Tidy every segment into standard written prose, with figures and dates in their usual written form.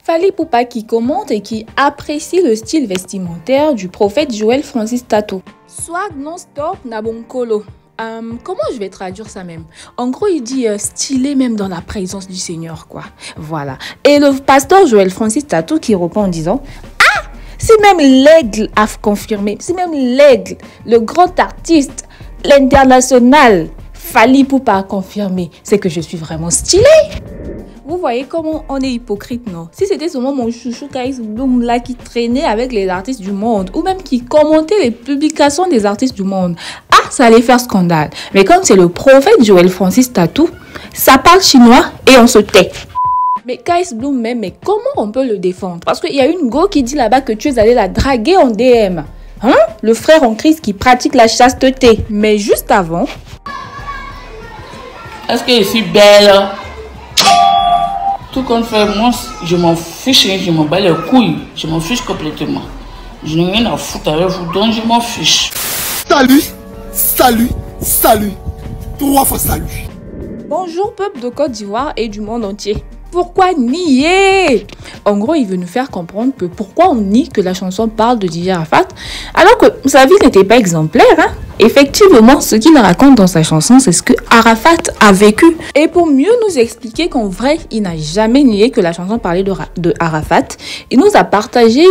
Fally Ipupa qui commente et qui apprécie le style vestimentaire du prophète Joel Francis Tato. Swag non-stop Nabonkolo. Comment je vais traduire ça même? En gros, il dit stylé même dans la présence du Seigneur, quoi. Voilà. Et le pasteur Joel Francis Tato qui répond en disant: ah, si même l'aigle a confirmé, si même l'aigle, le grand artiste, l'international Fally Ipupa a confirmé, c'est que je suis vraiment stylé. Vous voyez comment on est hypocrite, non? Si c'était seulement mon chouchou Kais Bloom là qui traînait avec les artistes du monde ou même qui commentait les publications des artistes du monde, ah, ça allait faire scandale. Mais comme c'est le prophète Joel Francis Tato, ça parle chinois et on se tait. Mais Kais Bloom même, mais comment on peut le défendre? Parce qu'il y a une go qui dit là-bas que tu es allé la draguer en DM. Hein? Le frère en Christ qui pratique la chasteté. Mais juste avant... Est-ce que je suis belle? Tout compte fait, moi, je m'en fiche, je m'en bats les couilles. Je m'en fiche complètement. Je n'ai rien à foutre avec vous, donc je m'en fiche. Salut, salut, salut. 3 fois salut. Bonjour peuple de Côte d'Ivoire et du monde entier. Pourquoi nier? En gros, il veut nous faire comprendre que pourquoi on nie que la chanson parle de Didier Arafat alors que sa vie n'était pas exemplaire. Hein? Effectivement, ce qu'il raconte dans sa chanson, c'est ce que Arafat a vécu. Et pour mieux nous expliquer qu'en vrai, il n'a jamais nié que la chanson parlait de Arafat, il nous a partagé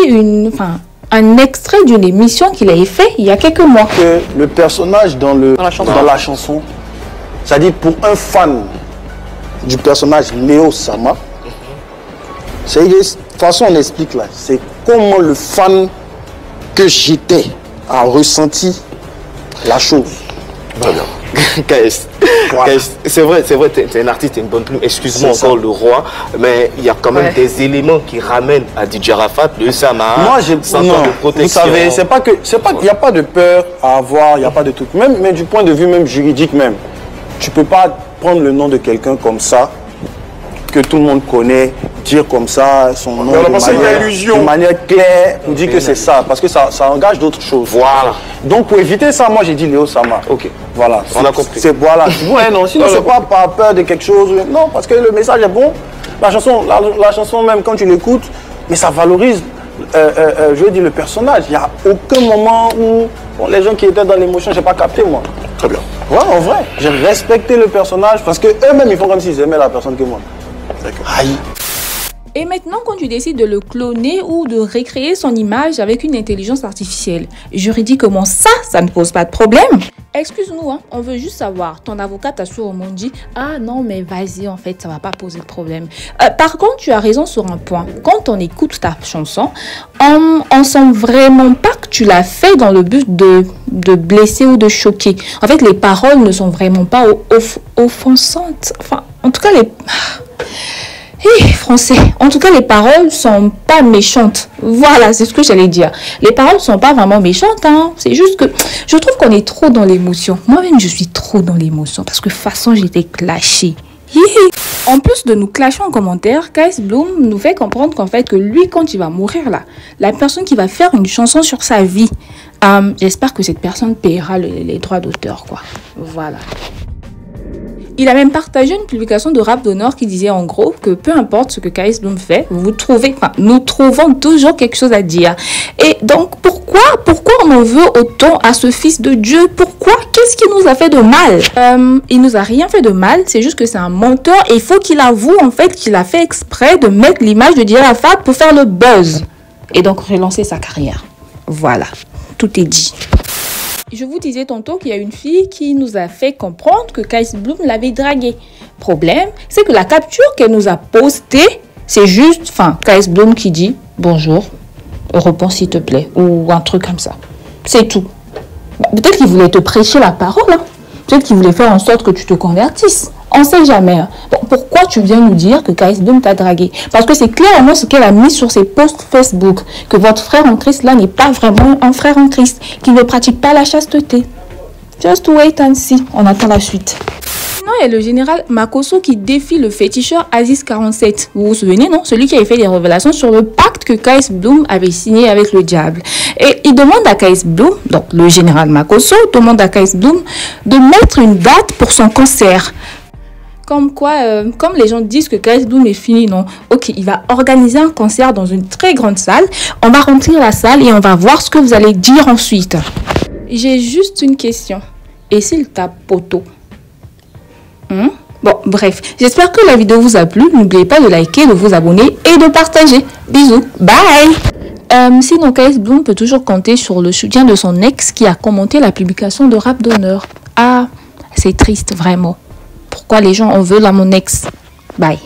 un extrait d'une émission qu'il avait fait il y a quelques mois. Que le personnage dans la chanson, c'est-à-dire pour un fan du personnage Léo Sama, c'est de toute façon on explique là, c'est comment le fan que j'étais a ressenti la chose. Voilà. C'est vrai, t'es un artiste, t'es une bonne plume, excuse-moi encore le roi, mais il y a quand même des éléments qui ramènent à DJ Arafat, le Sama, moi j'ai de protection. Vous savez, il n'y a pas de peur à avoir, il n'y a pas de truc, même mais du point de vue même juridique même, tu peux pas prendre le nom de quelqu'un comme ça, que tout le monde connaît, dire comme ça son nom de manière claire, pour dire que c'est ça, parce que ça engage d'autres choses. Voilà. Donc pour éviter ça, moi j'ai dit Léo Sama. Ok. Voilà. On a compris. C'est voilà. Ouais, non, sinon c'est pas par peur de quelque chose. Non, parce que le message est bon. La chanson même quand tu l'écoutes, mais ça valorise, je veux dire, le personnage. Il n'y a aucun moment où les gens qui étaient dans l'émotion, j'ai pas capté moi. Très bien. Ouais, en vrai, j'ai respecté le personnage parce que eux-mêmes ils font comme s'ils aimaient la personne que moi. Aïe. Et maintenant, quand tu décides de le cloner ou de recréer son image avec une intelligence artificielle, juridiquement ça ne pose pas de problème. Excuse-nous, hein, on veut juste savoir, ton avocat t'a sûrement dit « Ah non, mais vas-y, en fait, ça va pas poser de problème. » Par contre, tu as raison sur un point. Quand on écoute ta chanson, on sent vraiment pas que tu l'as fait dans le but de blesser ou de choquer. En fait, les paroles ne sont vraiment pas offensantes. Enfin, en tout cas, français. En tout cas, les paroles sont pas méchantes. Voilà, c'est ce que j'allais dire. Les paroles sont pas vraiment méchantes, hein. C'est juste que je trouve qu'on est trop dans l'émotion. Moi-même, je suis trop dans l'émotion parce que de toute façon, j'étais clashée. En plus de nous clasher en commentaire, Kais Bloom nous fait comprendre qu'en fait, que lui, quand il va mourir là, la personne qui va faire une chanson sur sa vie, j'espère que cette personne paiera les droits d'auteur, quoi. Voilà. Il a même partagé une publication de Rap d'Honneur qui disait en gros que peu importe ce que Kais Bloom fait, nous trouvons toujours quelque chose à dire. Et donc pourquoi on en veut autant à ce fils de Dieu? Pourquoi? Qu'est-ce qu'il nous a fait de mal? Il nous a rien fait de mal, c'est juste que c'est un menteur et il faut qu'il avoue en fait qu'il a fait exprès de mettre l'image de Didier Arafat pour faire le buzz et donc relancer sa carrière. Voilà, tout est dit. Je vous disais tantôt qu'il y a une fille qui nous a fait comprendre que Kais Bloom l'avait draguée. Problème, c'est que la capture qu'elle nous a postée, c'est juste, Kais Bloom qui dit « Bonjour, réponds s'il te plaît » ou un truc comme ça. C'est tout. Peut-être qu'il voulait te prêcher la parole, hein. Peut-être qu'il voulait faire en sorte que tu te convertisses. On ne sait jamais. Hein. Bon, pourquoi tu viens nous dire que Kais Bloom t'a dragué? Parce que c'est clairement ce qu'elle a mis sur ses posts Facebook. Que votre frère en Christ là n'est pas vraiment un frère en Christ. Qu'il ne pratique pas la chasteté. Just wait and see. On attend la suite. Sinon, il y a le général Makosso qui défie le féticheur Aziz 47. Vous vous souvenez, non? Celui qui avait fait des révélations sur le pacte que Kais Bloom avait signé avec le diable. Et il demande à Kais Bloom, donc le général Makosso demande à Kais Bloom de mettre une date pour son concert. Comme quoi, comme les gens disent que KS Bloom est fini, non. Ok, il va organiser un concert dans une très grande salle. On va remplir la salle et on va voir ce que vous allez dire ensuite. J'ai juste une question. Et s'il tape poteau? Bon, bref. J'espère que la vidéo vous a plu. N'oubliez pas de liker, de vous abonner et de partager. Bisous. Bye. Sinon, KS Bloom peut toujours compter sur le soutien de son ex qui a commenté la publication de Rap d'honneur. Ah, c'est triste, vraiment. Pourquoi les gens en veulent à mon ex? Bye.